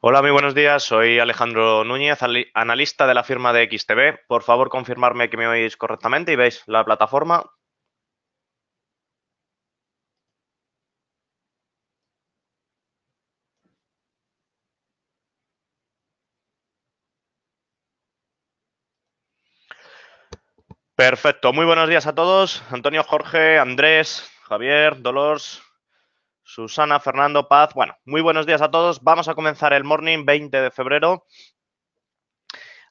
Hola, muy buenos días. Soy Alejandro Núñez, analista de la firma de XTB. Por favor, confirmarme que me oís correctamente y veis la plataforma. Perfecto. Muy buenos días a todos. Antonio, Jorge, Andrés, Javier, Dolores, Susana, Fernando, Paz. Bueno, muy buenos días a todos. Vamos a comenzar el morning 20 de febrero.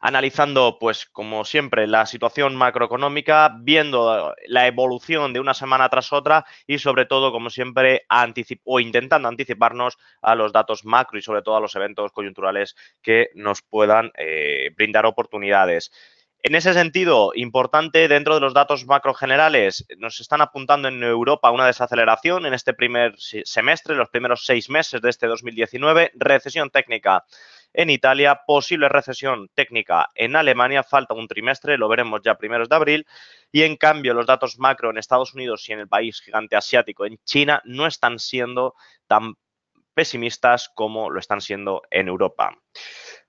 Analizando, pues como siempre, la situación macroeconómica, viendo la evolución de una semana tras otra y sobre todo, como siempre, intentando anticiparnos a los datos macro y sobre todo a los eventos coyunturales que nos puedan brindar oportunidades. En ese sentido, importante, dentro de los datos macro generales, nos están apuntando en Europa una desaceleración en este primer semestre, los primeros 6 meses de este 2019, recesión técnica en Italia, posible recesión técnica en Alemania, falta un trimestre, lo veremos ya primeros de abril, y en cambio los datos macro en Estados Unidos y en el país gigante asiático, en China, no están siendo tan pesimistas como lo están siendo en Europa.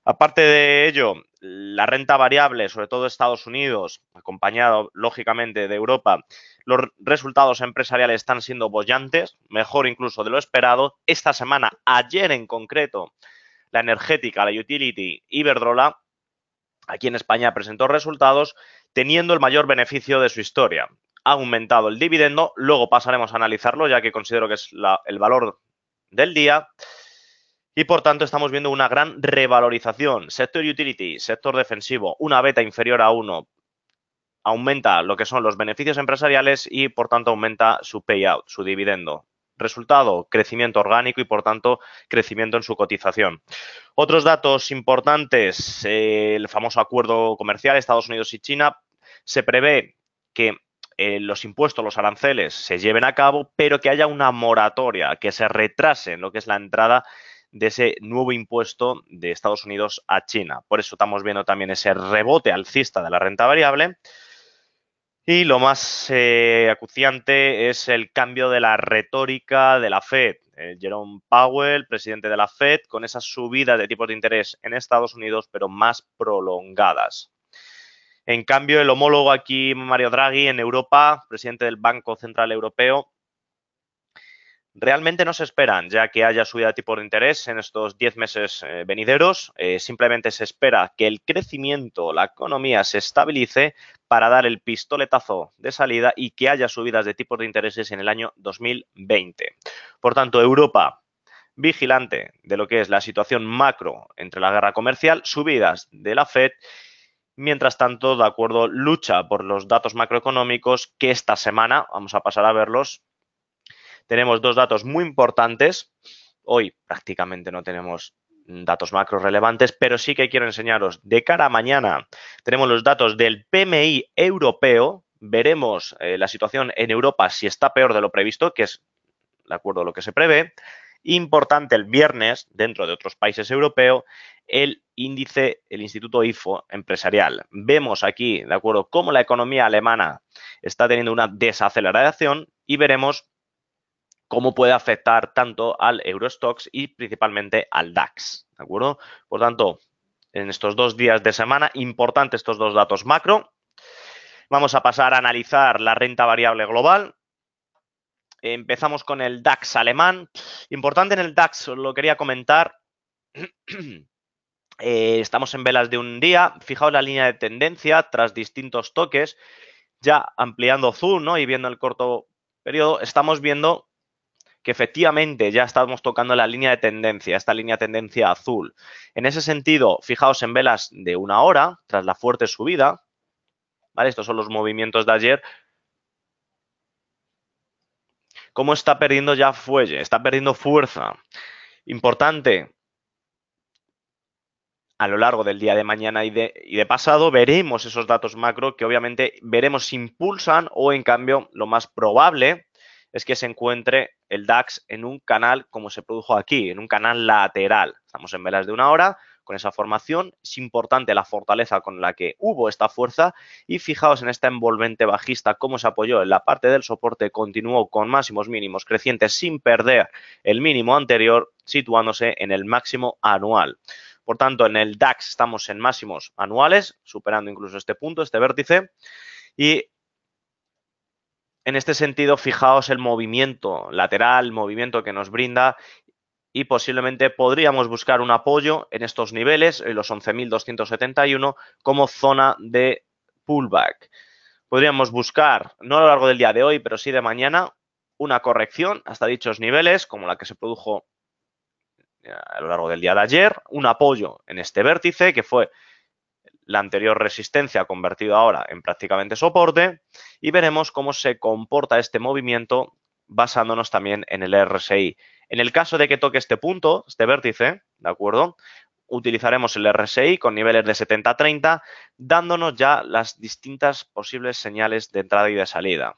Aparte de ello, la renta variable, sobre todo Estados Unidos, acompañado lógicamente de Europa, los resultados empresariales están siendo bollantes, mejor incluso de lo esperado. Esta semana, ayer en concreto, la energética, la utility Iberdrola, aquí en España presentó resultados teniendo el mayor beneficio de su historia. Ha aumentado el dividendo, luego pasaremos a analizarlo ya que considero que es el valor del día y por tanto estamos viendo una gran revalorización. Sector utility, sector defensivo, una beta inferior a 1 aumenta lo que son los beneficios empresariales y por tanto aumenta su payout, su dividendo. Resultado, crecimiento orgánico y por tanto crecimiento en su cotización. Otros datos importantes, el famoso acuerdo comercial Estados Unidos y China, se prevé que los impuestos, los aranceles se lleven a cabo, pero que haya una moratoria, que se retrase en lo que es la entrada de ese nuevo impuesto de Estados Unidos a China. Por eso estamos viendo también ese rebote alcista de la renta variable. Y lo más acuciante es el cambio de la retórica de la Fed. Jerome Powell, presidente de la Fed, con esas subidas de tipos de interés en Estados Unidos, pero más prolongadas. En cambio, el homólogo aquí, Mario Draghi, en Europa, presidente del Banco Central Europeo, realmente no se esperan ya que haya subida de tipo de interés en estos 10 meses venideros. Simplemente se espera que el crecimiento, la economía se estabilice para dar el pistoletazo de salida y que haya subidas de tipos de intereses en el año 2020. Por tanto, Europa vigilante de lo que es la situación macro entre la guerra comercial, subidas de la Fed. Mientras tanto, de acuerdo, lucha por los datos macroeconómicos que esta semana, vamos a pasar a verlos, tenemos dos datos muy importantes. Hoy prácticamente no tenemos datos macro relevantes, pero sí que quiero enseñaros de cara a mañana. Tenemos los datos del PMI europeo. Veremos la situación en Europa si está peor de lo previsto, que es de acuerdo a lo que se prevé. Importante el viernes, dentro de otros países europeos, el índice, el Instituto IFO empresarial. Vemos aquí, de acuerdo, cómo la economía alemana está teniendo una desaceleración y veremos cómo puede afectar tanto al Eurostoxx y principalmente al DAX, ¿de acuerdo? Por tanto, en estos 2 días de semana, importantes estos dos datos macro. Vamos a pasar a analizar la renta variable global. Empezamos con el DAX alemán. Importante en el DAX, os lo quería comentar. Estamos en velas de un día. Fijaos la línea de tendencia tras distintos toques. Ya ampliando zoom, ¿no? Y viendo el corto periodo, estamos viendo que efectivamente ya estamos tocando la línea de tendencia, esta línea de tendencia azul. En ese sentido, fijaos en velas de una hora, tras la fuerte subida, ¿vale? Estos son los movimientos de ayer. ¿Cómo está perdiendo ya fuelle? Está perdiendo fuerza. Importante, a lo largo del día de mañana y de pasado veremos esos datos macro que obviamente veremos si impulsan o en cambio lo más probable es que se encuentre el DAX en un canal como se produjo aquí, en un canal lateral. Estamos en velas de una hora con esa formación. Es importante la fortaleza con la que hubo esta fuerza y fijaos en esta envolvente bajista cómo se apoyó en la parte del soporte, continuó con máximos mínimos crecientes sin perder el mínimo anterior, situándose en el máximo anual. Por tanto, en el DAX estamos en máximos anuales, superando incluso este punto, este vértice, y en este sentido, fijaos el movimiento lateral, movimiento que nos brinda y posiblemente podríamos buscar un apoyo en estos niveles, en los 11.271, como zona de pullback. Podríamos buscar, no a lo largo del día de hoy, pero sí de mañana, una corrección hasta dichos niveles, como la que se produjo a lo largo del día de ayer, un apoyo en este vértice, que fue la anterior resistencia convertido ahora en prácticamente soporte, y veremos cómo se comporta este movimiento basándonos también en el RSI. En el caso de que toque este punto, este vértice, ¿de acuerdo? Utilizaremos el RSI con niveles de 70-30, dándonos ya las distintas posibles señales de entrada y de salida.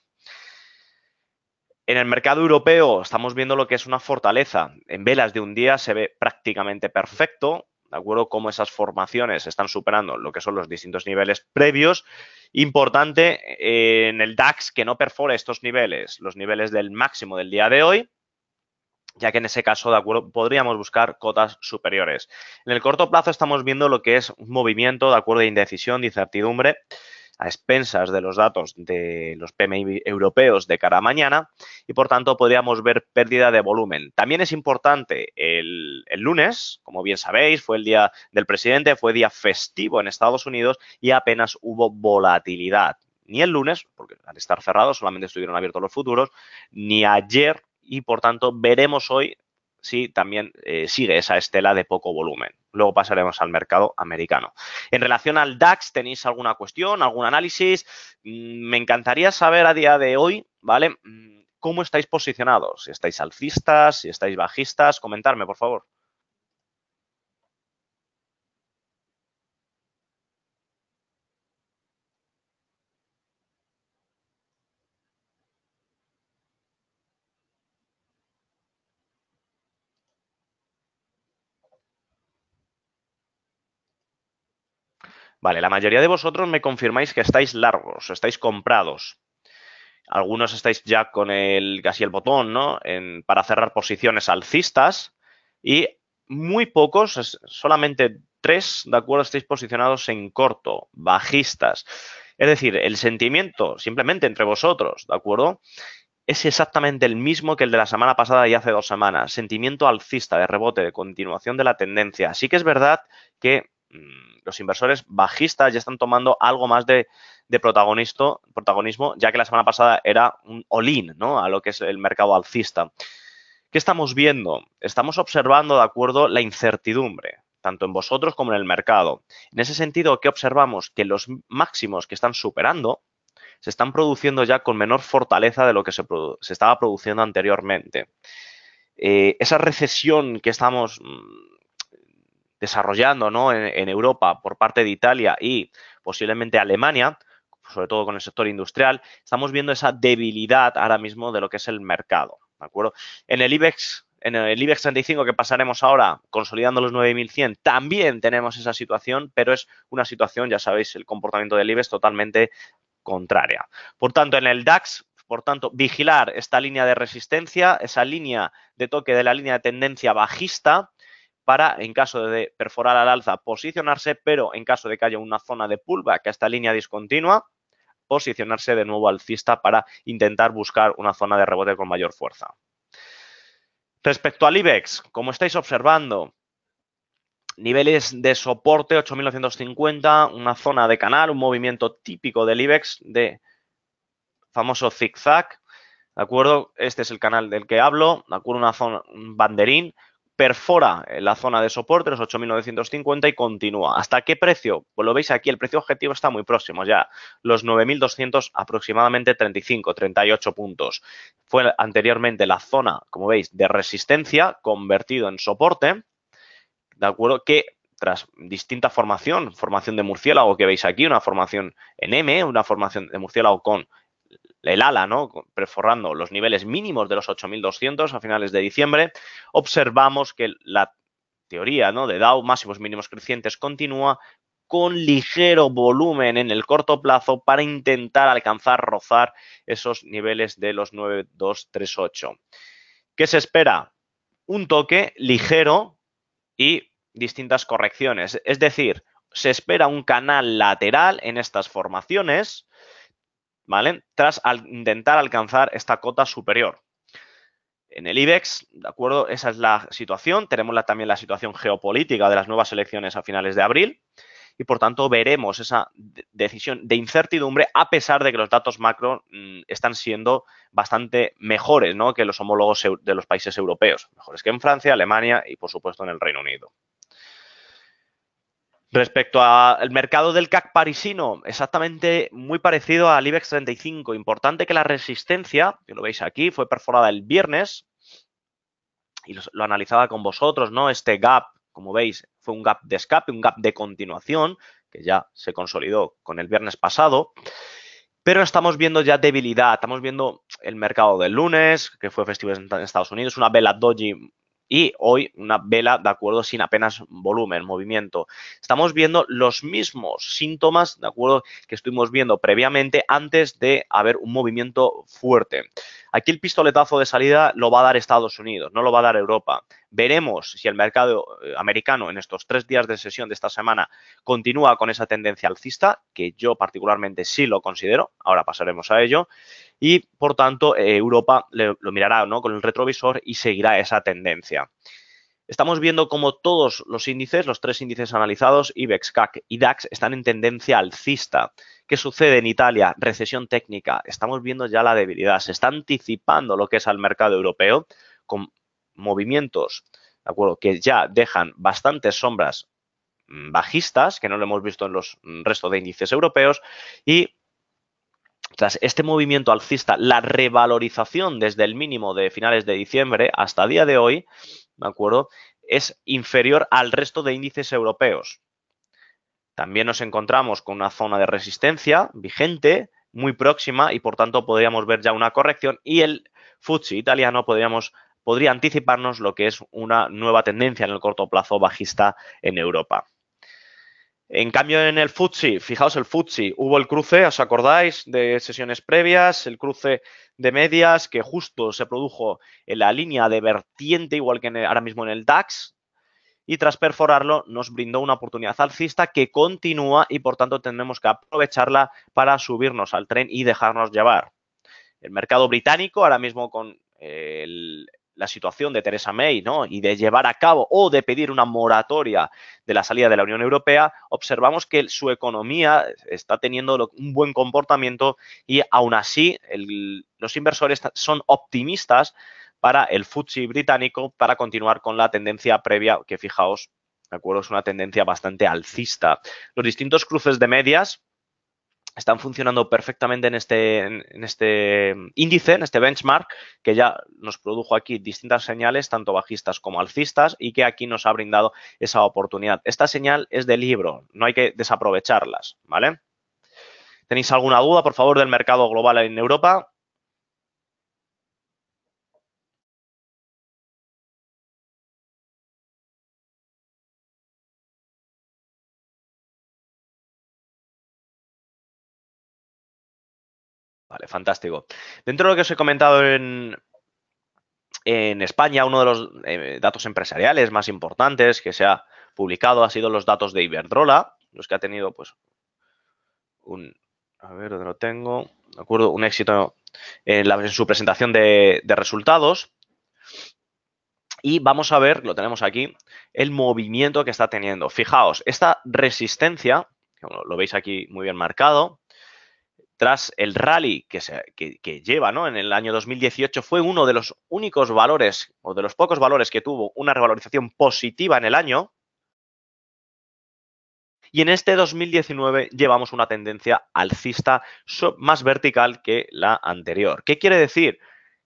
En el mercado europeo estamos viendo lo que es una fortaleza. En velas de un día se ve prácticamente perfecto, ¿de acuerdo? Cómo esas formaciones están superando lo que son los distintos niveles previos. Importante en el DAX que no perfore estos niveles, los niveles del máximo del día de hoy, ya que en ese caso, de acuerdo, podríamos buscar cotas superiores. En el corto plazo estamos viendo lo que es un movimiento, de acuerdo, de indecisión, de incertidumbre, a expensas de los datos de los PMI europeos de cara a mañana y, por tanto, podríamos ver pérdida de volumen. También es importante el lunes, como bien sabéis, fue el día del presidente, fue día festivo en Estados Unidos y apenas hubo volatilidad. Ni el lunes, porque al estar cerrados solamente estuvieron abiertos los futuros, ni ayer y, por tanto, veremos hoy si también sigue esa estela de poco volumen. Luego pasaremos al mercado americano. En relación al DAX, ¿tenéis alguna cuestión, algún análisis? Me encantaría saber a día de hoy, ¿vale? ¿Cómo estáis posicionados? Si estáis alcistas, si estáis bajistas, comentarme, por favor. Vale, la mayoría de vosotros me confirmáis que estáis largos, estáis comprados. Algunos estáis ya con casi el botón, ¿no? Para cerrar posiciones alcistas y muy pocos, solamente 3, ¿de acuerdo? Estáis posicionados en corto, bajistas. Es decir, el sentimiento simplemente entre vosotros, ¿de acuerdo? Es exactamente el mismo que el de la semana pasada y hace 2 semanas. Sentimiento alcista, de rebote, de continuación de la tendencia. Sí que es verdad que los inversores bajistas ya están tomando algo más de protagonismo, ya que la semana pasada era un all-in, ¿no? A lo que es el mercado alcista. ¿Qué estamos viendo? Estamos observando, de acuerdo, la incertidumbre, tanto en vosotros como en el mercado. En ese sentido, ¿qué observamos? Que los máximos que están superando se están produciendo ya con menor fortaleza de lo que se estaba produciendo anteriormente. Esa recesión que estamos desarrollando, ¿no? en Europa por parte de Italia y posiblemente Alemania, sobre todo con el sector industrial, estamos viendo esa debilidad ahora mismo de lo que es el mercado, ¿de acuerdo? En el IBEX 35 que pasaremos ahora, consolidando los 9.100, también tenemos esa situación, pero es una situación, ya sabéis, el comportamiento del IBEX totalmente contraria. Por tanto, en el DAX, por tanto, vigilar esta línea de resistencia, esa línea de toque de la línea de tendencia bajista, para, en caso de perforar al alza, posicionarse, pero en caso de que haya una zona de pullback a esta línea discontinua, posicionarse de nuevo alcista para intentar buscar una zona de rebote con mayor fuerza. Respecto al IBEX, como estáis observando, niveles de soporte 8.950, una zona de canal, un movimiento típico del IBEX de famoso zigzag, ¿de acuerdo? Este es el canal del que hablo, ¿de acuerdo? Una zona, un banderín, perfora la zona de soporte, los 8.950 y continúa. ¿Hasta qué precio? Pues lo veis aquí, el precio objetivo está muy próximo ya, los 9.200 aproximadamente 35, 38 puntos. Fue anteriormente la zona, como veis, de resistencia convertido en soporte, ¿de acuerdo? Que tras distinta formación de murciélago que veis aquí, una formación en M, una formación de murciélago con el ala, ¿no? Perforando los niveles mínimos de los 8.200 a finales de diciembre, observamos que la teoría, ¿no?, de Dow, máximos mínimos crecientes, continúa con ligero volumen en el corto plazo para intentar alcanzar, rozar esos niveles de los 9,238. ¿Qué se espera? Un toque ligero y distintas correcciones. Es decir, se espera un canal lateral en estas formaciones, ¿vale?, tras intentar alcanzar esta cota superior. En el IBEX, ¿de acuerdo? Esa es la situación. Tenemos también la situación geopolítica de las nuevas elecciones a finales de abril y, por tanto, veremos esa decisión de incertidumbre a pesar de que los datos macro están siendo bastante mejores, ¿no?, que los homólogos de los países europeos. Mejores que en Francia, Alemania y, por supuesto, en el Reino Unido. Respecto al mercado del CAC parisino, exactamente muy parecido al IBEX 35. Importante que la resistencia, que lo veis aquí, fue perforada el viernes y lo analizaba con vosotros, ¿no? Este gap, como veis, fue un gap de escape, un gap de continuación, que ya se consolidó con el viernes pasado. Pero estamos viendo ya debilidad, estamos viendo el mercado del lunes, que fue festivo en Estados Unidos, una vela doji y hoy una vela, de acuerdo, sin apenas volumen, movimiento. Estamos viendo los mismos síntomas, de acuerdo, que estuvimos viendo previamente antes de haber un movimiento fuerte. Aquí el pistoletazo de salida lo va a dar Estados Unidos, no lo va a dar Europa. Veremos si el mercado americano en estos 3 días de sesión de esta semana continúa con esa tendencia alcista, que yo particularmente sí lo considero, ahora pasaremos a ello, y por tanto Europa lo mirará, ¿no?, con el retrovisor y seguirá esa tendencia. Estamos viendo como todos los índices, los 3 índices analizados, IBEX, CAC y DAX, están en tendencia alcista. ¿Qué sucede en Italia? Recesión técnica. Estamos viendo ya la debilidad. Se está anticipando lo que es al mercado europeo con movimientos, ¿de acuerdo?, que ya dejan bastantes sombras bajistas, que no lo hemos visto en los restos de índices europeos, y tras este movimiento alcista, la revalorización desde el mínimo de finales de diciembre hasta día de hoy, ¿de acuerdo?, es inferior al resto de índices europeos. También nos encontramos con una zona de resistencia vigente, muy próxima, y por tanto podríamos ver ya una corrección y el FTSE italiano podría anticiparnos lo que es una nueva tendencia en el corto plazo bajista en Europa. En cambio, en el FTSE, fijaos, el FTSE, hubo el cruce, ¿os acordáis?, de sesiones previas, el cruce de medias que justo se produjo en la línea de vertiente, igual que ahora mismo en el DAX, y tras perforarlo nos brindó una oportunidad alcista que continúa y por tanto tendremos que aprovecharla para subirnos al tren y dejarnos llevar. El mercado británico, ahora mismo con la situación de Theresa May, ¿no?, y de llevar a cabo o de pedir una moratoria de la salida de la Unión Europea, observamos que su economía está teniendo un buen comportamiento y aún así los inversores son optimistas para el FTSE británico para continuar con la tendencia previa, que fijaos, ¿de acuerdo?, es una tendencia bastante alcista. Los distintos cruces de medias están funcionando perfectamente en este índice, en este benchmark, que ya nos produjo aquí distintas señales, tanto bajistas como alcistas, y que aquí nos ha brindado esa oportunidad. Esta señal es de libro, no hay que desaprovecharlas, ¿vale? ¿Tenéis alguna duda, por favor, del mercado global en Europa? Vale, fantástico. Dentro de lo que os he comentado en España, uno de los datos empresariales más importantes que se ha publicado ha sido los datos de Iberdrola, los que ha tenido pues a ver dónde lo tengo, ¿de acuerdo?, un éxito en su presentación de resultados. Y vamos a ver, lo tenemos aquí, el movimiento que está teniendo. Fijaos, esta resistencia, lo veis aquí muy bien marcado, tras el rally que lleva, ¿no?, en el año 2018, fue uno de los únicos valores o de los pocos valores que tuvo una revalorización positiva en el año. Y en este 2019 llevamos una tendencia alcista más vertical que la anterior. ¿Qué quiere decir?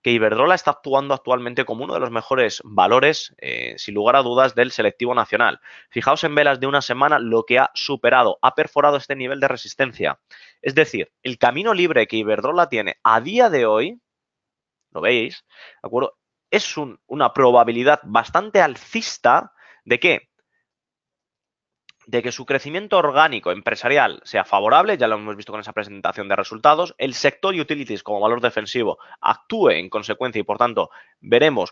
Que Iberdrola está actuando actualmente como uno de los mejores valores, sin lugar a dudas, del selectivo nacional. Fijaos en velas de una semana lo que ha superado, ha perforado este nivel de resistencia. Es decir, el camino libre que Iberdrola tiene a día de hoy, ¿lo veis?, ¿de acuerdo?, es una probabilidad bastante alcista ¿De qué? De que su crecimiento orgánico empresarial sea favorable, ya lo hemos visto con esa presentación de resultados, el sector utilities como valor defensivo actúe en consecuencia y por tanto veremos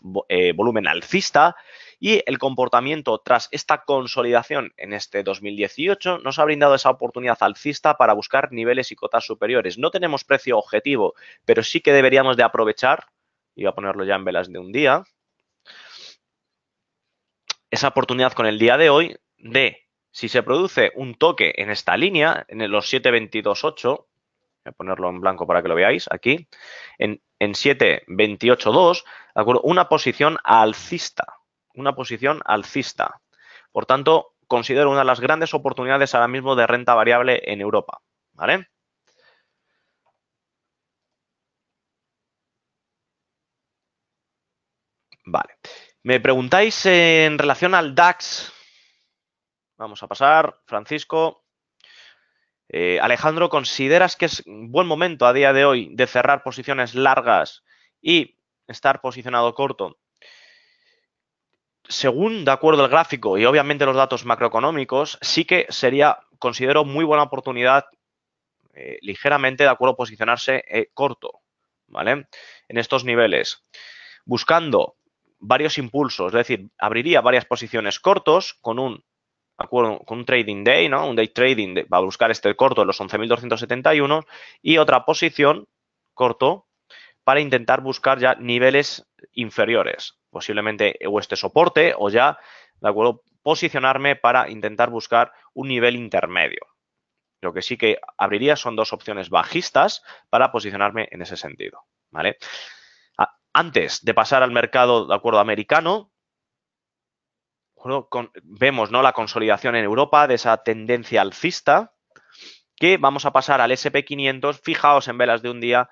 volumen alcista, y el comportamiento tras esta consolidación en este 2018 nos ha brindado esa oportunidad alcista para buscar niveles y cotas superiores. No tenemos precio objetivo, pero sí que deberíamos de aprovechar, y voy a ponerlo ya en velas de un día, esa oportunidad con el día de hoy de, si se produce un toque en esta línea, en los 7.22.8, voy a ponerlo en blanco para que lo veáis aquí, en 7.28.2, ¿de acuerdo? Una posición alcista. Por tanto, considero una de las grandes oportunidades ahora mismo de renta variable en Europa, ¿vale? Vale. Me preguntáis en relación al DAX. Vamos a pasar, Francisco. Alejandro, ¿consideras que es un buen momento a día de hoy de cerrar posiciones largas y estar posicionado corto? Según, de acuerdo al gráfico y obviamente los datos macroeconómicos, sí que sería, considero muy buena oportunidad, ligeramente, de acuerdo, posicionarse corto, ¿vale? En estos niveles, buscando varios impulsos, es decir, abriría varias posiciones cortos con un trading day, ¿no? Un day trading para buscar este corto en los 11.271 y otra posición corto para intentar buscar ya niveles inferiores, posiblemente o este soporte o ya, ¿de acuerdo? Posicionarme para intentar buscar un nivel intermedio. Lo que sí que abriría son dos opciones bajistas para posicionarme en ese sentido, ¿vale? Antes de pasar al mercado, de acuerdo, americano, vemos, ¿no?, la consolidación en Europa de esa tendencia alcista, que vamos a pasar al SP500. Fijaos en velas de un día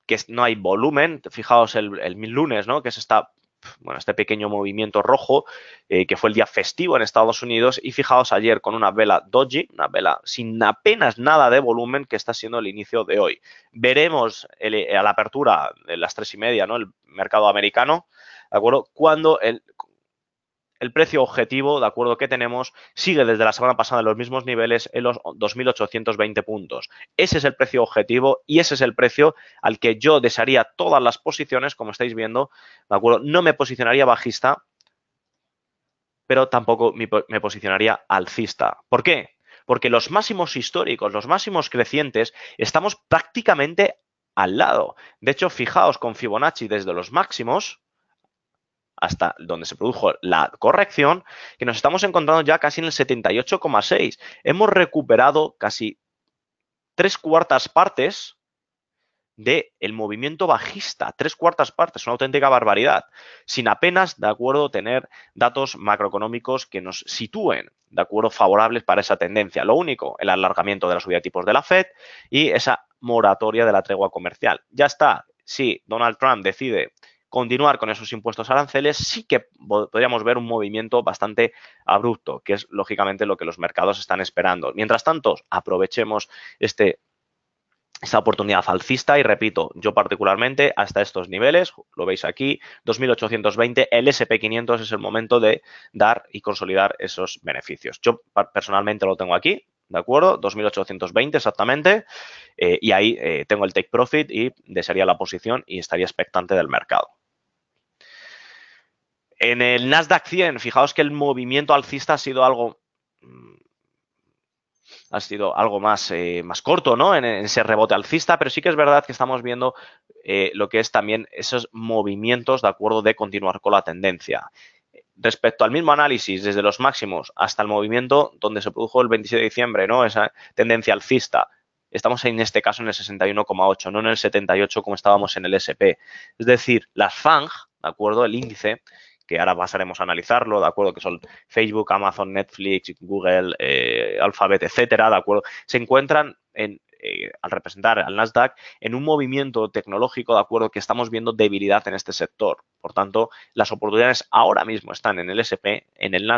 que no hay volumen. Fijaos el lunes, ¿no?, que es este pequeño movimiento rojo, que fue el día festivo en Estados Unidos, y fijaos ayer con una vela doji, una vela sin apenas nada de volumen, que está siendo el inicio de hoy. Veremos a la apertura de las 3:30, ¿no?, el mercado americano, ¿de acuerdo?, cuando el precio objetivo, de acuerdo, que tenemos sigue desde la semana pasada en los mismos niveles, en los 2.820 puntos. Ese es el precio objetivo y ese es el precio al que yo desearía todas las posiciones, como estáis viendo, ¿de acuerdo? No me posicionaría bajista, pero tampoco me posicionaría alcista. ¿Por qué? Porque los máximos históricos, los máximos crecientes, estamos prácticamente al lado. De hecho, fijaos con Fibonacci desde los máximos hasta donde se produjo la corrección, que nos estamos encontrando ya casi en el 78,6. Hemos recuperado casi 3/4 partes del movimiento bajista. 3/4 partes, una auténtica barbaridad, sin apenas, de acuerdo, tener datos macroeconómicos que nos sitúen, de acuerdo, favorables para esa tendencia. Lo único, el alargamiento de la subida de tipos de la Fed y esa moratoria de la tregua comercial. Ya está. Si Donald Trump decide continuar con esos impuestos aranceles, sí que podríamos ver un movimiento bastante abrupto, que es lógicamente lo que los mercados están esperando. Mientras tanto, aprovechemos esta oportunidad alcista y repito, yo particularmente hasta estos niveles, lo veis aquí, 2.820, el SP500 es el momento de dar y consolidar esos beneficios. Yo personalmente lo tengo aquí, ¿de acuerdo? 2.820 exactamente, y ahí tengo el take profit y desearía la posición y estaría expectante del mercado. En el Nasdaq 100, fijaos que el movimiento alcista ha sido algo más, más corto, ¿no?, en ese rebote alcista, pero sí que es verdad que estamos viendo lo que es también esos movimientos, de acuerdo, de continuar con la tendencia. Respecto al mismo análisis, desde los máximos hasta el movimiento donde se produjo el 27 de diciembre, ¿no?, esa tendencia alcista, estamos en este caso en el 61,8, no en el 78 como estábamos en el SP. Es decir, las FANG, ¿de acuerdo?, el índice, que ahora pasaremos a analizarlo, ¿de acuerdo?, que son Facebook, Amazon, Netflix, Google, Alphabet, etcétera, ¿de acuerdo?, se encuentran al representar al Nasdaq en un movimiento tecnológico, ¿de acuerdo?, que estamos viendo debilidad en este sector. Por tanto, las oportunidades ahora mismo están en el SP,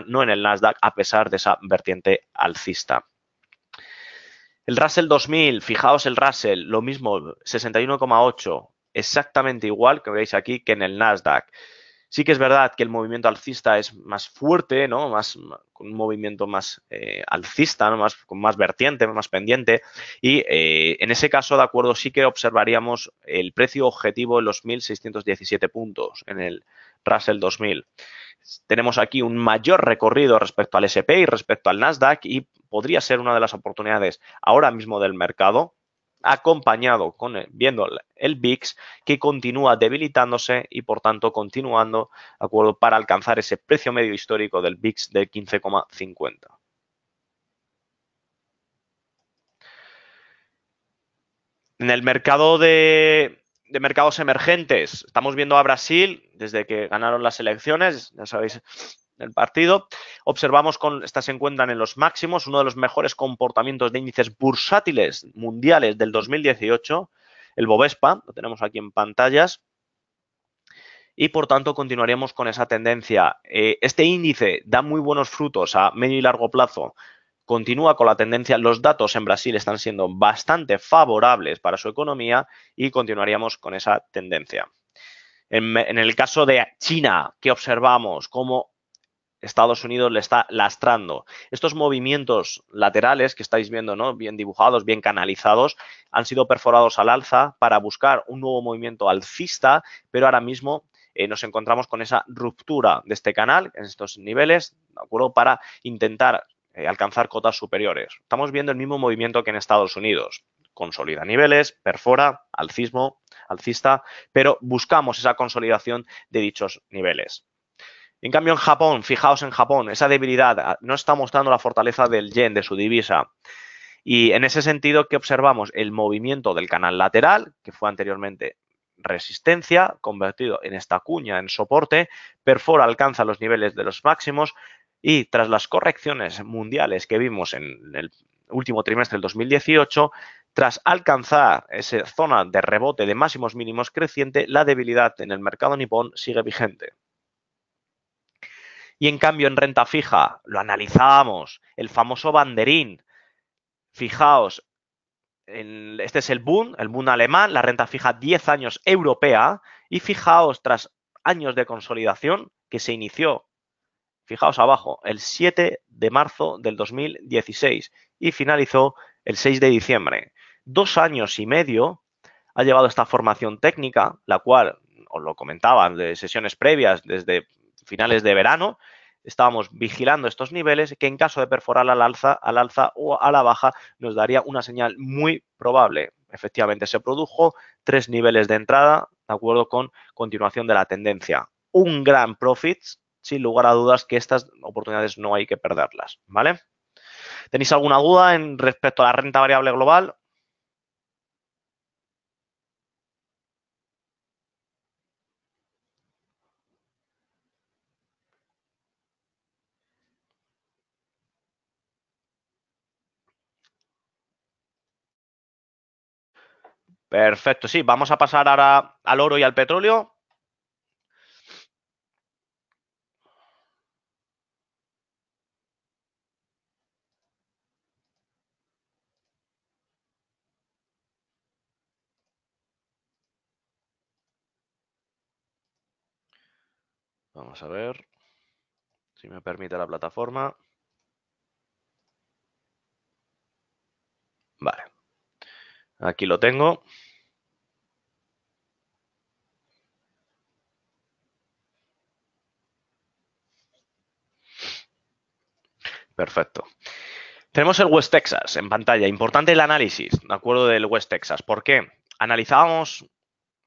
no en el Nasdaq, a pesar de esa vertiente alcista. El Russell 2000, fijaos el Russell, lo mismo, 61,8, exactamente igual que veis aquí que en el Nasdaq. Sí que es verdad que el movimiento alcista es más fuerte, ¿no? Con un movimiento más alcista, ¿no? Con más vertiente, más pendiente. Y en ese caso, de acuerdo, sí que observaríamos el precio objetivo en los 1.617 puntos en el Russell 2000. Tenemos aquí un mayor recorrido respecto al S&P y respecto al Nasdaq y podría ser una de las oportunidades ahora mismo del mercado, acompañado con viendo el VIX que continúa debilitándose y por tanto continuando, ¿de acuerdo?, para alcanzar ese precio medio histórico del VIX de 15,50. En el mercado de mercados emergentes, estamos viendo a Brasil desde que ganaron las elecciones, ya sabéis, el partido. Observamos estas se encuentran en los máximos, uno de los mejores comportamientos de índices bursátiles mundiales del 2018, el Bovespa, lo tenemos aquí en pantallas. Y por tanto continuaríamos con esa tendencia. Este índice da muy buenos frutos a medio y largo plazo. Continúa con la tendencia, los datos en Brasil están siendo bastante favorables para su economía y continuaríamos con esa tendencia. En el caso de China, ¿qué observamos? Cómo Estados Unidos le está lastrando. Estos movimientos laterales que estáis viendo, ¿no?, bien dibujados, bien canalizados, han sido perforados al alza para buscar un nuevo movimiento alcista, pero ahora mismo nos encontramos con esa ruptura de este canal en estos niveles, ¿de acuerdo?, para intentar alcanzar cotas superiores. Estamos viendo el mismo movimiento que en Estados Unidos. Consolida niveles, perfora, alcista, pero buscamos esa consolidación de dichos niveles. En cambio, en Japón, fijaos en Japón, esa debilidad no está mostrando la fortaleza del yen, de su divisa. Y en ese sentido, ¿qué observamos? El movimiento del canal lateral, que fue anteriormente resistencia, convertido en esta cuña, en soporte, perfora, alcanza los niveles de los máximos y tras las correcciones mundiales que vimos en el último trimestre del 2018, tras alcanzar esa zona de rebote de máximos mínimos creciente, la debilidad en el mercado nipón sigue vigente. Y en cambio en renta fija, lo analizábamos, el famoso banderín. Fijaos, este es el boom alemán, la renta fija 10 años europea, y fijaos, tras años de consolidación que se inició, fijaos abajo, el 7 de marzo del 2016 y finalizó el 6 de diciembre. 2 años y medio ha llevado esta formación técnica, la cual, os lo comentaban de sesiones previas desde finales de verano, estábamos vigilando estos niveles que en caso de perforar al alza o a la baja nos daría una señal muy probable. Efectivamente se produjo 3 niveles de entrada, de acuerdo con continuación de la tendencia. Un gran profit, sin lugar a dudas que estas oportunidades no hay que perderlas, ¿vale? ¿Tenéis alguna duda en respecto a la renta variable global? Perfecto, sí, vamos a pasar ahora al oro y al petróleo. Vamos a ver si me permite la plataforma. Vale, aquí lo tengo. Perfecto. Tenemos el West Texas en pantalla. Importante el análisis, ¿de acuerdo?, del West Texas. ¿Por qué? Analizábamos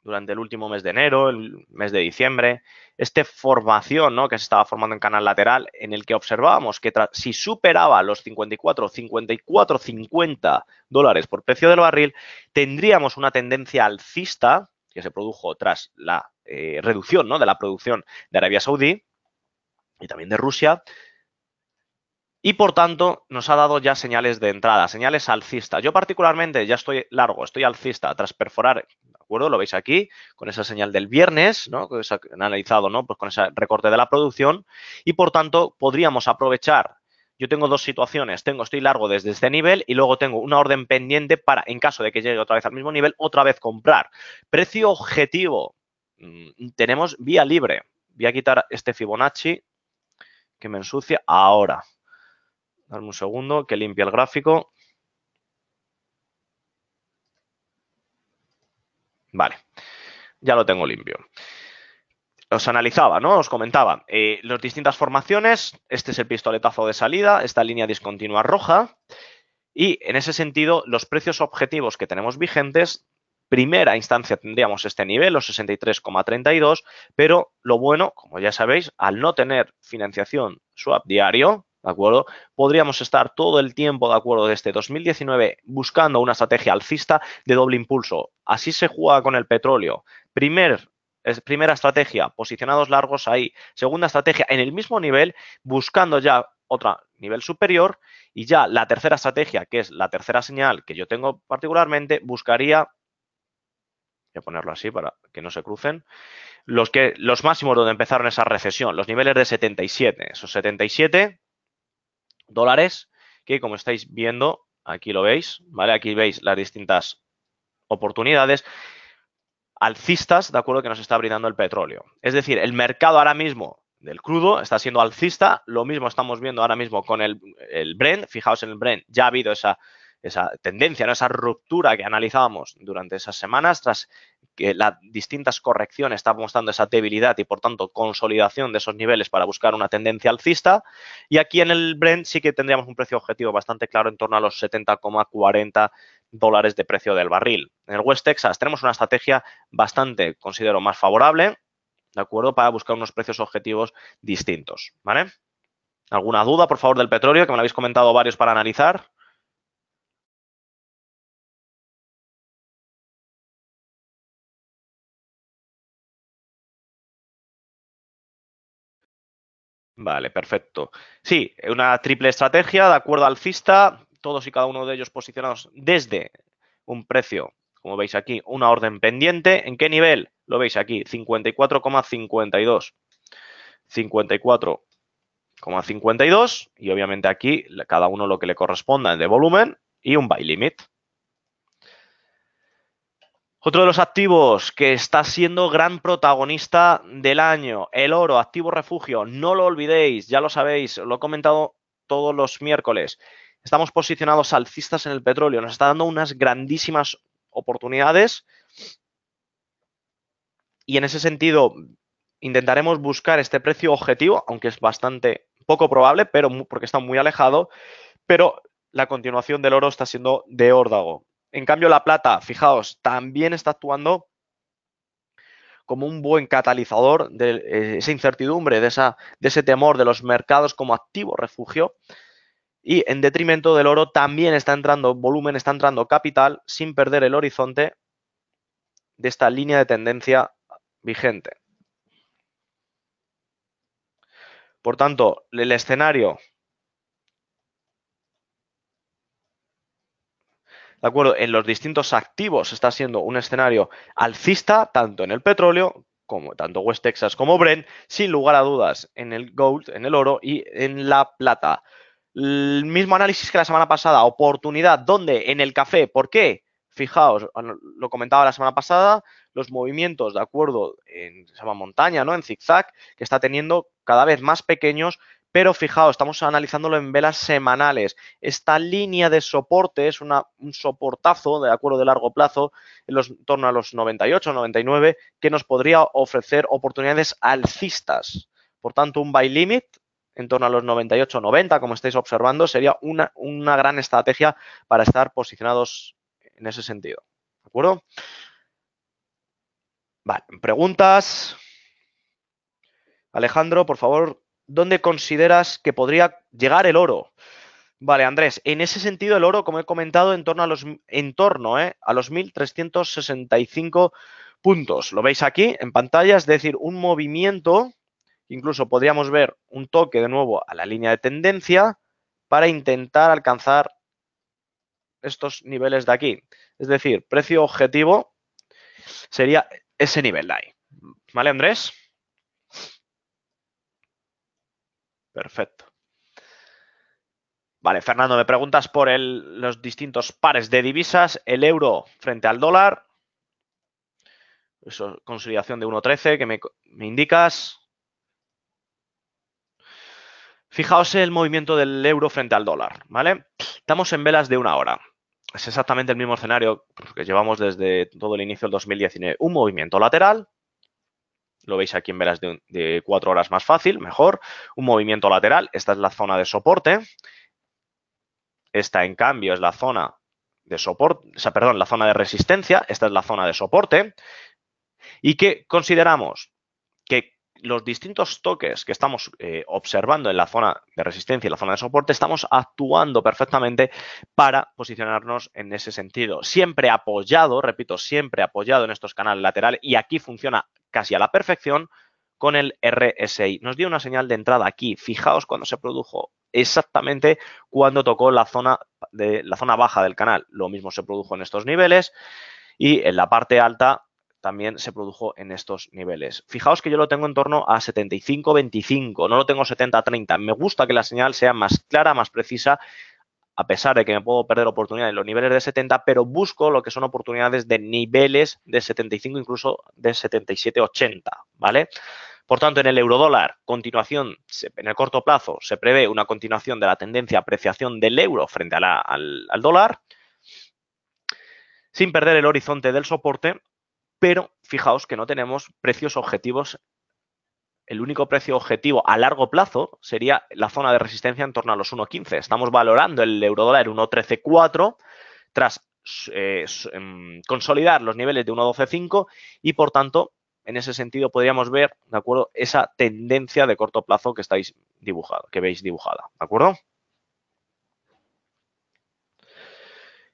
durante el último mes de enero, el mes de diciembre, esta formación, ¿no?, que se estaba formando en canal lateral, en el que observábamos que si superaba los 54,50 dólares por precio del barril, tendríamos una tendencia alcista que se produjo tras la reducción, ¿no?, de la producción de Arabia Saudí y también de Rusia. Y por tanto, nos ha dado ya señales de entrada, señales alcistas. Yo particularmente ya estoy largo, estoy alcista tras perforar, ¿de acuerdo? Lo veis aquí, con esa señal del viernes, ¿no?, que se ha analizado, ¿no?, pues con ese recorte de la producción. Y por tanto, podríamos aprovechar. Yo tengo dos situaciones. Estoy largo desde este nivel y luego tengo una orden pendiente para, en caso de que llegue otra vez al mismo nivel, otra vez comprar. Precio objetivo. Tenemos vía libre Voy a quitar este Fibonacci que me ensucia ahora. Dame un segundo que limpie el gráfico. Vale, ya lo tengo limpio. Os analizaba, ¿no? Os comentaba las distintas formaciones. Este es el pistoletazo de salida, esta línea discontinua roja. Y en ese sentido, los precios objetivos que tenemos vigentes, primera instancia tendríamos este nivel, los 63,32, pero lo bueno, como ya sabéis, al no tener financiación swap diario, ¿de acuerdo? Podríamos estar todo el tiempo, ¿de acuerdo?, desde 2019 buscando una estrategia alcista de doble impulso. Así se juega con el petróleo. Primera estrategia, posicionados largos ahí. Segunda estrategia, en el mismo nivel, buscando ya otro nivel superior. Y ya la tercera estrategia, que es la tercera señal que yo tengo particularmente, buscaría, voy a ponerlo así para que no se crucen, los máximos donde empezaron esa recesión, los niveles de 77, esos 77 dólares, que como estáis viendo, aquí lo veis, ¿vale? Aquí veis las distintas oportunidades alcistas, ¿de acuerdo?, que nos está brindando el petróleo. Es decir, el mercado ahora mismo del crudo está siendo alcista, lo mismo estamos viendo ahora mismo con el Brent, fijaos en el Brent, ya ha habido esa tendencia, ¿no?, esa ruptura que analizábamos durante esas semanas, tras que las distintas correcciones están mostrando esa debilidad y por tanto consolidación de esos niveles para buscar una tendencia alcista. Y aquí en el Brent sí que tendríamos un precio objetivo bastante claro en torno a los 70,40 dólares de precio del barril. En el West Texas tenemos una estrategia bastante, considero, más favorable, ¿de acuerdo?, para buscar unos precios objetivos distintos, ¿vale? ¿Alguna duda, por favor, del petróleo, que me lo habéis comentado varios para analizar? Vale, perfecto. Sí, una triple estrategia, de acuerdo alcista, todos y cada uno de ellos posicionados desde un precio, como veis aquí, una orden pendiente. ¿En qué nivel? Lo veis aquí, 54,52. 54,52 y obviamente aquí cada uno lo que le corresponda de volumen y un buy limit. Otro de los activos que está siendo gran protagonista del año, el oro, activo refugio, no lo olvidéis, ya lo sabéis, lo he comentado todos los miércoles. Estamos posicionados alcistas en el petróleo, nos está dando unas grandísimas oportunidades y en ese sentido intentaremos buscar este precio objetivo, aunque es bastante poco probable, pero porque está muy alejado, pero la continuación del oro está siendo de órdago. En cambio, la plata, fijaos, también está actuando como un buen catalizador de esa incertidumbre, de ese temor de los mercados como activo refugio. Y en detrimento del oro también está entrando volumen, está entrando capital sin perder el horizonte de esta línea de tendencia vigente. Por tanto, el escenario, de acuerdo, en los distintos activos está siendo un escenario alcista, tanto en el petróleo, como tanto West Texas como Brent, sin lugar a dudas en el gold, en el oro y en la plata. El mismo análisis que la semana pasada, oportunidad, ¿dónde? En el café. ¿Por qué? Fijaos, lo comentaba la semana pasada, los movimientos, de acuerdo, se llama montaña, ¿no?, en zigzag, que está teniendo cada vez más pequeños, pero fijaos, estamos analizándolo en velas semanales. Esta línea de soporte es un soportazo, de acuerdo, de largo plazo, en torno a los 98, 99, que nos podría ofrecer oportunidades alcistas. Por tanto, un buy limit en torno a los 98, 90, como estáis observando, sería una gran estrategia para estar posicionados en ese sentido. ¿De acuerdo? Vale, preguntas. Alejandro, por favor, ¿dónde consideras que podría llegar el oro? Vale, Andrés, en ese sentido el oro, como he comentado, en torno a los 1.365 puntos. Lo veis aquí en pantalla, es decir, un movimiento, incluso podríamos ver un toque de nuevo a la línea de tendencia para intentar alcanzar estos niveles de aquí. Es decir, precio objetivo sería ese nivel de ahí. ¿Vale, Andrés? Perfecto. Vale, Fernando, me preguntas por los distintos pares de divisas, el euro frente al dólar. Eso, consolidación de 1.13 que me indicas. Fijaos el movimiento del euro frente al dólar, ¿vale? Estamos en velas de una hora. Es exactamente el mismo escenario que llevamos desde todo el inicio del 2019. Un movimiento lateral, lo veis aquí en velas de 4 horas más fácil, mejor. Un movimiento lateral, esta es la zona de soporte. Esta, en cambio, es la zona de soporte, o sea, perdón, la zona de resistencia. Esta es la zona de soporte. ¿Y qué consideramos? Que los distintos toques que estamos observando en la zona de resistencia y la zona de soporte, estamos actuando perfectamente para posicionarnos en ese sentido. Siempre apoyado, repito, siempre apoyado en estos canales laterales, y aquí funciona casi a la perfección con el RSI. Nos dio una señal de entrada aquí. Fijaos cuando se produjo, exactamente cuando tocó la zona baja del canal. Lo mismo se produjo en estos niveles, y en la parte alta también se produjo en estos niveles. Fijaos que yo lo tengo en torno a 75-25, no lo tengo 70-30. Me gusta que la señal sea más clara, más precisa, a pesar de que me puedo perder oportunidades en los niveles de 70, pero busco lo que son oportunidades de niveles de 75, incluso de 77-80, ¿vale? Por tanto, en el eurodólar, continuación, en el corto plazo, se prevé una continuación de la tendencia a apreciación del euro frente al dólar, sin perder el horizonte del soporte, pero fijaos que no tenemos precios objetivos. El único precio objetivo a largo plazo sería la zona de resistencia en torno a los 1.15. Estamos valorando el eurodólar 1.13.4 tras consolidar los niveles de 1.12.5, y por tanto, en ese sentido podríamos ver, ¿de acuerdo?, esa tendencia de corto plazo que estáis dibujado, que veis dibujada, ¿de acuerdo?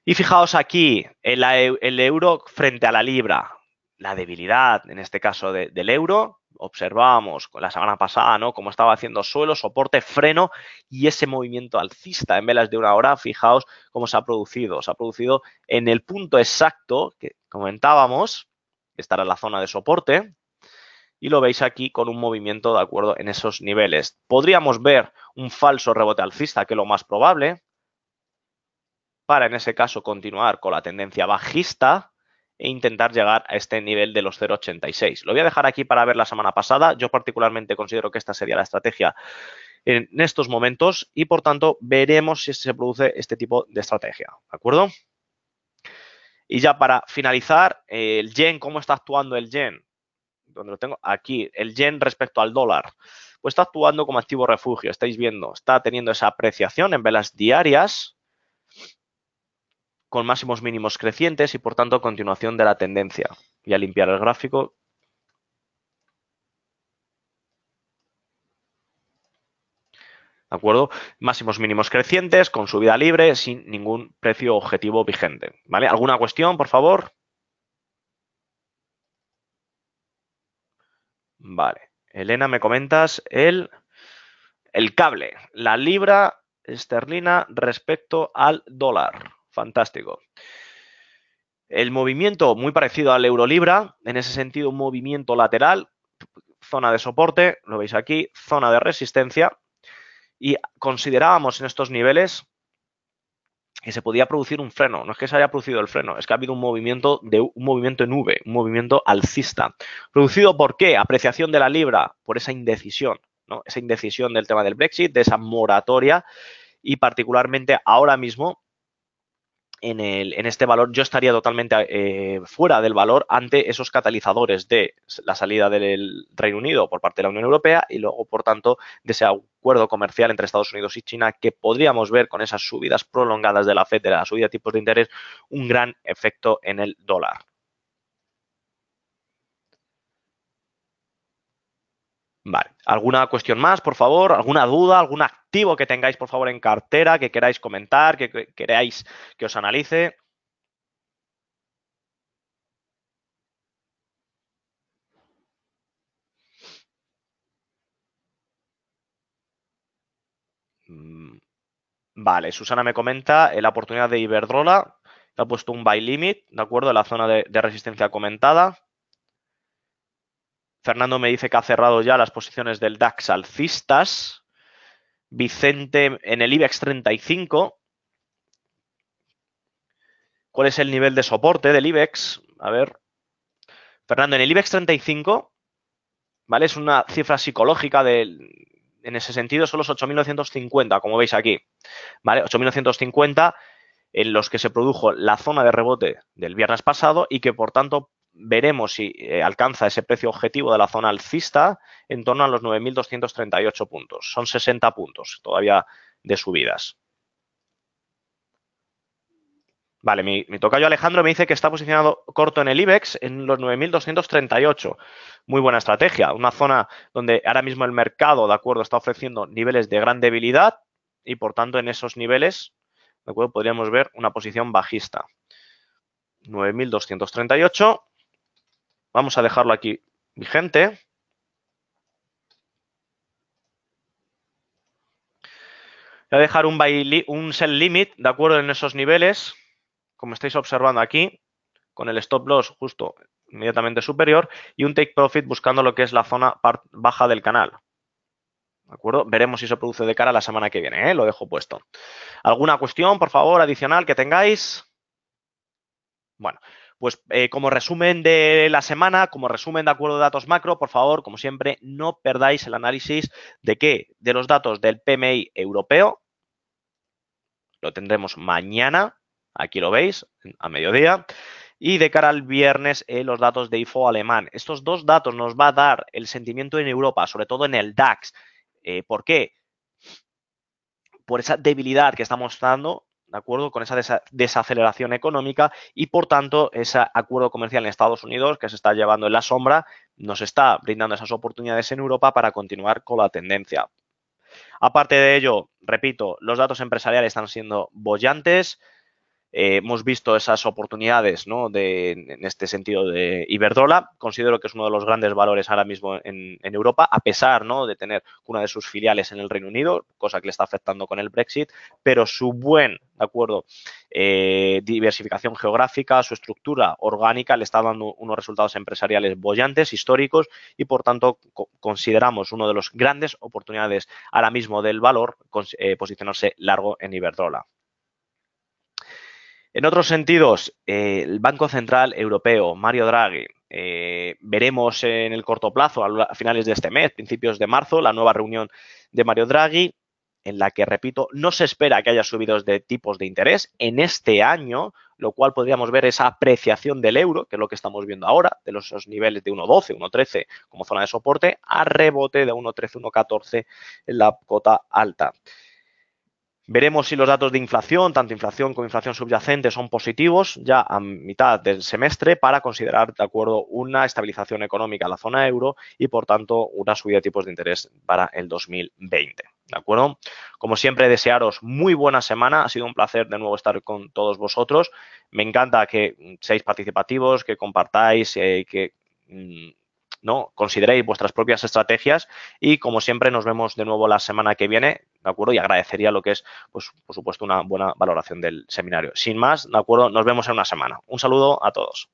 Y fijaos aquí, el euro frente a la libra, la debilidad, en este caso del euro. Observábamos la semana pasada, ¿no?, cómo estaba haciendo suelo, soporte, freno, y ese movimiento alcista en velas de una hora. Fijaos cómo se ha producido. Se ha producido en el punto exacto que comentábamos, que estará en la zona de soporte, y lo veis aquí con un movimiento de acuerdo en esos niveles. Podríamos ver un falso rebote alcista, que es lo más probable, para en ese caso continuar con la tendencia bajista e intentar llegar a este nivel de los 0,86. Lo voy a dejar aquí para ver la semana pasada. Yo particularmente considero que esta sería la estrategia en estos momentos, y por tanto veremos si se produce este tipo de estrategia, ¿de acuerdo? Y ya para finalizar, el yen, ¿cómo está actuando el yen? Donde lo tengo aquí, el yen respecto al dólar. Pues está actuando como activo refugio, estáis viendo, está teniendo esa apreciación en velas diarias, con máximos mínimos crecientes y por tanto continuación de la tendencia. Voy a limpiar el gráfico. ¿De acuerdo? Máximos mínimos crecientes, con subida libre, sin ningún precio objetivo vigente. ¿Vale? ¿Alguna cuestión, por favor? Vale. Elena, me comentas el cable, la libra esterlina respecto al dólar. Fantástico. El movimiento muy parecido al euro-libra, en ese sentido un movimiento lateral, zona de soporte, lo veis aquí, zona de resistencia, y considerábamos en estos niveles que se podía producir un freno. No es que se haya producido el freno, es que ha habido un movimiento en V, un movimiento alcista. ¿Producido por qué? Apreciación de la libra, por esa indecisión, ¿no? Esa indecisión del tema del Brexit, de esa moratoria, y particularmente ahora mismo en este valor yo estaría totalmente fuera del valor ante esos catalizadores de la salida del Reino Unido por parte de la Unión Europea, y luego, por tanto, de ese acuerdo comercial entre Estados Unidos y China, que podríamos ver con esas subidas prolongadas de la FED, de la subida de tipos de interés, un gran efecto en el dólar. Vale. ¿Alguna cuestión más, por favor? ¿Alguna duda? ¿Algún activo que tengáis, por favor, en cartera, que queráis comentar, que queráis que os analice? Vale, Susana me comenta la oportunidad de Iberdrola, que ha puesto un buy limit, ¿de acuerdo? En la zona de resistencia comentada. Fernando me dice que ha cerrado ya las posiciones del DAX alcistas. Vicente en el IBEX 35. ¿Cuál es el nivel de soporte del IBEX? A ver. Fernando, en el IBEX 35, ¿vale? Es una cifra psicológica en ese sentido son los 8.950, como veis aquí, ¿vale? 8.950 en los que se produjo la zona de rebote del viernes pasado y que, por tanto, veremos si alcanza ese precio objetivo de la zona alcista en torno a los 9.238 puntos. Son 60 puntos todavía de subidas. Vale, mi tocayo Alejandro me dice que está posicionado corto en el IBEX en los 9.238. Muy buena estrategia. Una zona donde ahora mismo el mercado, ¿de acuerdo?, está ofreciendo niveles de gran debilidad y, por tanto, en esos niveles, ¿de acuerdo?, podríamos ver una posición bajista. 9.238. Vamos a dejarlo aquí vigente. Voy a dejar un sell limit, ¿de acuerdo?, en esos niveles, como estáis observando aquí, con el stop loss justo inmediatamente superior y un take profit buscando lo que es la zona baja del canal. ¿De acuerdo? Veremos si se produce de cara a la semana que viene, ¿eh? Lo dejo puesto. ¿Alguna cuestión, por favor, adicional que tengáis? Bueno, pues como resumen de la semana, como resumen de acuerdo de datos macro, por favor, como siempre, no perdáis el análisis de qué, de los datos del PMI europeo. Lo tendremos mañana, aquí lo veis, a mediodía. Y de cara al viernes, los datos de IFO alemán. Estos dos datos nos va a dar el sentimiento en Europa, sobre todo en el DAX. ¿Por qué? Por esa debilidad que está mostrando, ¿de acuerdo?, con esa desaceleración económica y, por tanto, ese acuerdo comercial en Estados Unidos que se está llevando en la sombra nos está brindando esas oportunidades en Europa para continuar con la tendencia. Aparte de ello, repito, los datos empresariales están siendo bollantes. Hemos visto esas oportunidades, ¿no?, en este sentido de Iberdrola. Considero que es uno de los grandes valores ahora mismo en Europa, a pesar, ¿no?, de tener una de sus filiales en el Reino Unido, cosa que le está afectando con el Brexit, pero su de acuerdo, diversificación geográfica, su estructura orgánica le está dando unos resultados empresariales bollantes, históricos, y por tanto consideramos uno de los grandes oportunidades ahora mismo del valor posicionarse largo en Iberdrola. En otros sentidos, el Banco Central Europeo, Mario Draghi, veremos en el corto plazo, a finales de este mes, principios de marzo, la nueva reunión de Mario Draghi, en la que, repito, no se espera que haya subidos de tipos de interés en este año, lo cual podríamos ver esa apreciación del euro, que es lo que estamos viendo ahora, de esos niveles de 1,12, 1,13 como zona de soporte, a rebote de 1,13, 1,14 en la cota alta. Veremos si los datos de inflación, tanto inflación como inflación subyacente, son positivos ya a mitad del semestre para considerar, de acuerdo, una estabilización económica en la zona euro y, por tanto, una subida de tipos de interés para el 2020. ¿De acuerdo? Como siempre, desearos muy buena semana. Ha sido un placer de nuevo estar con todos vosotros. Me encanta que seáis participativos, que compartáis, que ¿no?, consideréis vuestras propias estrategias y, como siempre, nos vemos de nuevo la semana que viene, ¿de acuerdo? Y agradecería lo que es, pues, por supuesto, una buena valoración del seminario. Sin más, ¿de acuerdo? Nos vemos en una semana. Un saludo a todos.